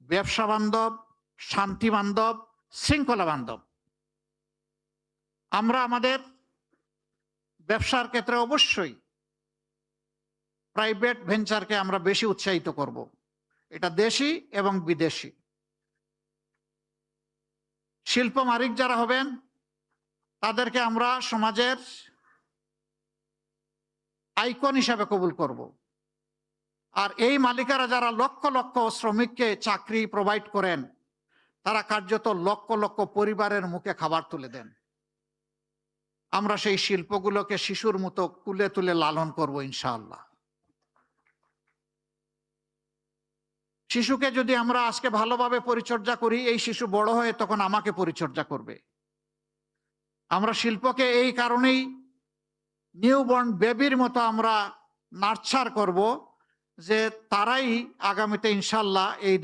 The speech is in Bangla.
ব্যবসা বান্ধব, শান্তি বান্ধব, শৃঙ্খলা বান্ধব। আমরা আমাদের ব্যবসার ক্ষেত্রে অবশ্যই প্রাইভেট ভেঞ্চারকে আমরা বেশি উৎসাহিত করব। এটা দেশি এবং বিদেশি। শিল্প মালিক যারা হবেন তাদেরকে আমরা সমাজের আইকন হিসাবে কবুল করব। আর এই মালিকেরা যারা লক্ষ লক্ষ শ্রমিককে চাকরি প্রোভাইড করেন, তারা কার্যত লক্ষ লক্ষ পরিবারের মুখে খাবার তুলে দেন। আমরা সেই শিল্পগুলোকে শিশুর মতো কুলে তুলে লালন করব ইনশাআল্লাহ। শিশুকে যদি আমরা আজকে ভালোভাবে পরিচর্যা করি, এই শিশু বড় হয়ে তখন আমাকে পরিচর্যা করবে। আমরা শিল্পকে এই কারণেই নিউবর্ন বেবির মতো আমরা নার্চার করব যে তারাই আগামীতে ইনশাআল্লাহ এই